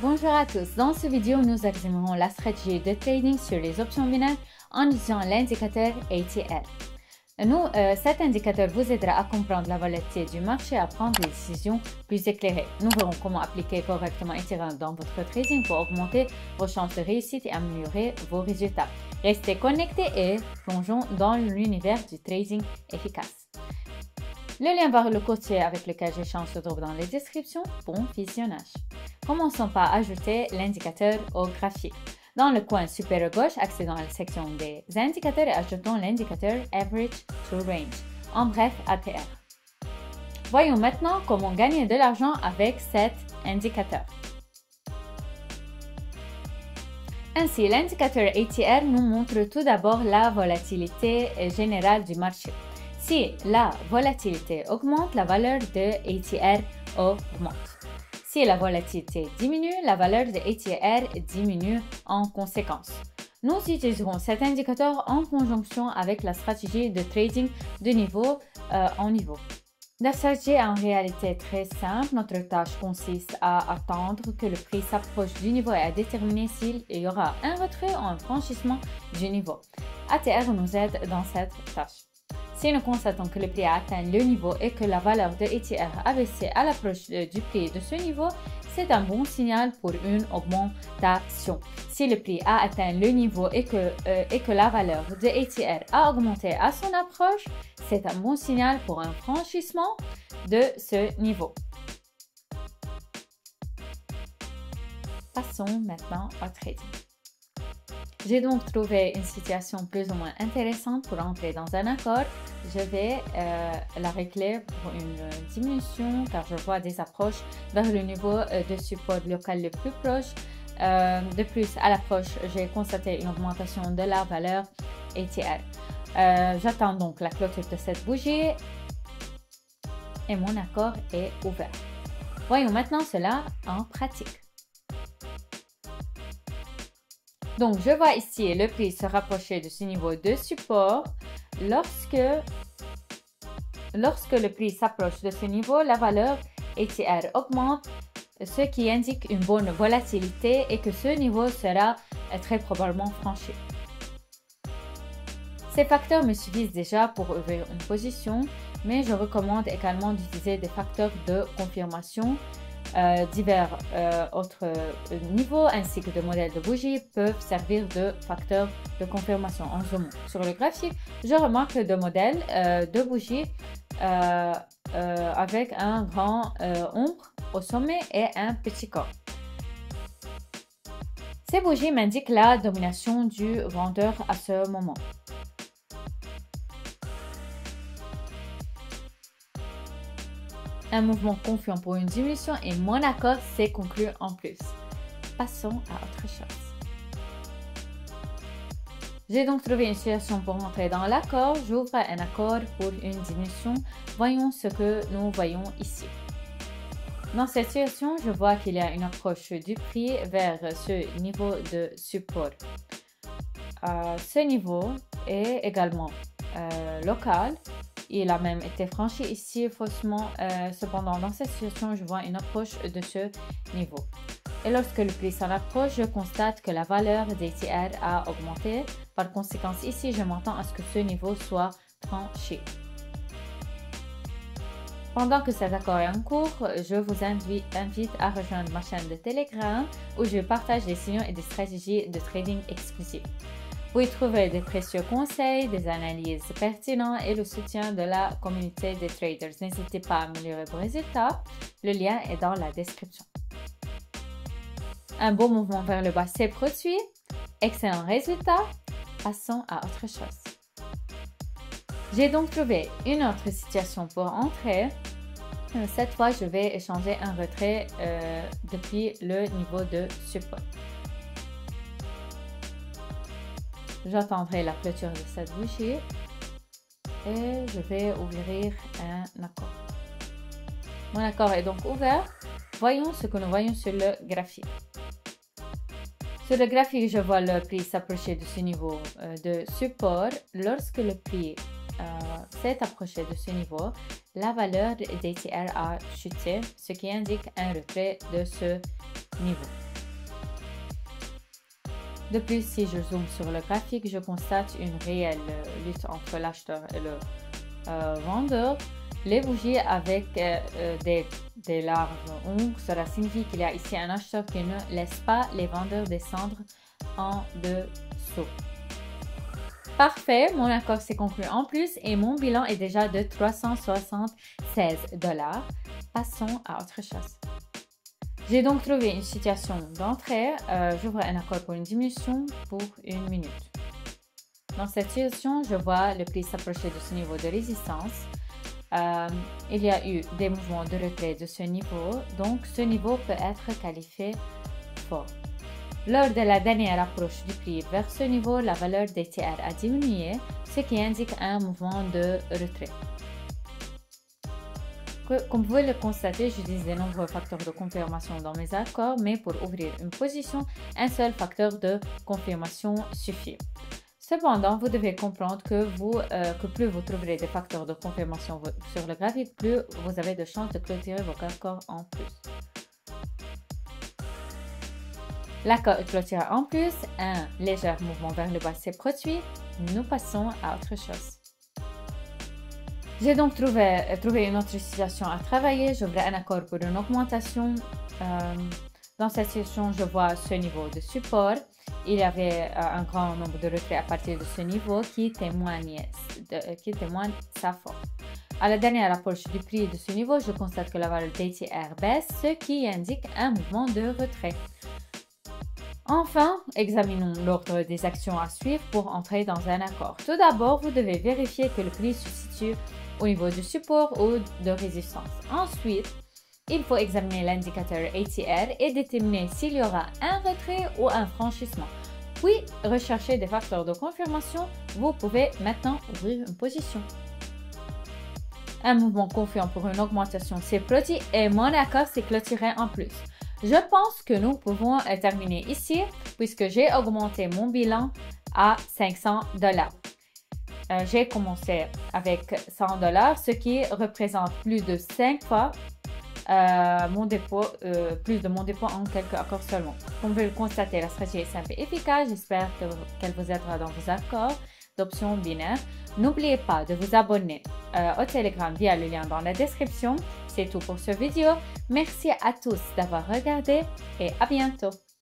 Bonjour à tous, dans cette vidéo nous examinerons la stratégie de trading sur les options binaires en utilisant l'indicateur ATR. Cet indicateur vous aidera à comprendre la volatilité du marché et à prendre des décisions plus éclairées. Nous verrons comment appliquer correctement ATR dans votre trading pour augmenter vos chances de réussite et améliorer vos résultats. Restez connectés et plongeons dans l'univers du trading efficace. Le lien vers le courtier avec lequel j'échange se trouve dans les descriptions. Bon visionnage. Commençons par ajouter l'indicateur au graphique. Dans le coin supérieur gauche, accédons à la section des indicateurs et ajoutons l'indicateur Average to Range, en bref ATR. Voyons maintenant comment gagner de l'argent avec cet indicateur. Ainsi, l'indicateur ATR nous montre tout d'abord la volatilité générale du marché. Si la volatilité augmente, la valeur de ATR augmente. Si la volatilité diminue, la valeur de ATR diminue en conséquence. Nous utiliserons cet indicateur en conjonction avec la stratégie de trading de niveau en niveau. La stratégie est en réalité très simple. Notre tâche consiste à attendre que le prix s'approche du niveau et à déterminer s'il y aura un retrait ou un franchissement du niveau. ATR nous aide dans cette tâche. Si nous constatons que le prix a atteint le niveau et que la valeur de ATR a baissé à l'approche du prix de ce niveau, c'est un bon signal pour une augmentation. Si le prix a atteint le niveau et que la valeur de ATR a augmenté à son approche, c'est un bon signal pour un franchissement de ce niveau. Passons maintenant au trading. J'ai donc trouvé une situation plus ou moins intéressante pour entrer dans un accord. Je vais la régler pour une diminution car je vois des approches vers le niveau de support local le plus proche. De plus, à l'approche, j'ai constaté une augmentation de la valeur ATR. J'attends donc la clôture de cette bougie et mon accord est ouvert. Voyons maintenant cela en pratique. Donc, je vois ici le prix se rapprocher de ce niveau de support. Lorsque le prix s'approche de ce niveau, la valeur ATR augmente, ce qui indique une bonne volatilité et que ce niveau sera très probablement franchi. Ces facteurs me suffisent déjà pour ouvrir une position, mais je recommande également d'utiliser des facteurs de confirmation. Divers autres niveaux ainsi que de modèles de bougies peuvent servir de facteurs de confirmation. En zoomant sur le graphique, je remarque deux modèles de bougies avec un grand ombre au sommet et un petit corps. Ces bougies m'indiquent la domination du vendeur à ce moment. Un mouvement confiant pour une diminution et mon accord s'est conclu en plus. Passons à autre chose. J'ai donc trouvé une situation pour entrer dans l'accord. J'ouvre un accord pour une diminution. Voyons ce que nous voyons ici. Dans cette situation, je vois qu'il y a une approche du prix vers ce niveau de support. Ce niveau est également local. Il a même été franchi ici faussement. Cependant, dans cette situation, je vois une approche de ce niveau. Et lorsque le prix s'en approche, je constate que la valeur d'ATR a augmenté. Par conséquent, ici, je m'attends à ce que ce niveau soit franchi. Pendant que cet accord est en cours, je vous invite à rejoindre ma chaîne de Telegram où je partage des signaux et des stratégies de trading exclusives. Vous y trouverez des précieux conseils, des analyses pertinentes et le soutien de la communauté des traders. N'hésitez pas à améliorer vos résultats. Le lien est dans la description. Un beau mouvement vers le bas s'est produit. Excellent résultat. Passons à autre chose. J'ai donc trouvé une autre situation pour entrer. Cette fois, je vais échanger un retrait depuis le niveau de support. J'attendrai la clôture de cette bougie et je vais ouvrir un accord. Mon accord est donc ouvert. Voyons ce que nous voyons sur le graphique. Sur le graphique, je vois le prix s'approcher de ce niveau de support. Lorsque le prix s'est approché de ce niveau, la valeur d'ATR a chuté, ce qui indique un retrait de ce niveau. De plus, si je zoome sur le graphique, je constate une réelle lutte entre l'acheteur et le vendeur. Les bougies avec des larves ombres, cela signifie qu'il y a ici un acheteur qui ne laisse pas les vendeurs descendre en dessous. Parfait, mon accord s'est conclu en plus et mon bilan est déjà de 376 $. Passons à autre chose. J'ai donc trouvé une situation d'entrée. J'ouvre un accord pour une diminution pour 1 minute. Dans cette situation, je vois le prix s'approcher de ce niveau de résistance. Il y a eu des mouvements de retrait de ce niveau, donc ce niveau peut être qualifié fort. Lors de la dernière approche du prix vers ce niveau, la valeur d'ATR a diminué, ce qui indique un mouvement de retrait. Comme vous pouvez le constater, j'utilise de nombreux facteurs de confirmation dans mes accords, mais pour ouvrir une position, un seul facteur de confirmation suffit. Cependant, vous devez comprendre que plus vous trouverez des facteurs de confirmation sur le graphique, plus vous avez de chances de clôturer vos accords en plus. L'accord est clôturé en plus, un léger mouvement vers le bas s'est produit. Nous passons à autre chose. J'ai donc trouvé une autre situation à travailler. J'ouvre un accord pour une augmentation. Dans cette situation, je vois ce niveau de support. Il y avait un grand nombre de retraits à partir de ce niveau qui témoigne sa force. À la dernière approche du prix de ce niveau, je constate que la valeur d'ATR baisse, ce qui indique un mouvement de retrait. Enfin, examinons l'ordre des actions à suivre pour entrer dans un accord. Tout d'abord, vous devez vérifier que le prix se situe au niveau du support ou de résistance. Ensuite, il faut examiner l'indicateur ATR et déterminer s'il y aura un retrait ou un franchissement. Puis, rechercher des facteurs de confirmation. Vous pouvez maintenant ouvrir une position. Un mouvement confiant pour une augmentation s'est produit et mon accord s'est clôturé en plus. Je pense que nous pouvons terminer ici puisque j'ai augmenté mon bilan à 500 $. J'ai commencé avec 100 $, ce qui représente plus de 5 fois plus de mon dépôt en quelques accords seulement. Comme vous le constatez, la stratégie est simple et efficace. J'espère qu'elle vous aidera dans vos accords d'options binaires. N'oubliez pas de vous abonner au Telegram via le lien dans la description. C'est tout pour cette vidéo. Merci à tous d'avoir regardé et à bientôt.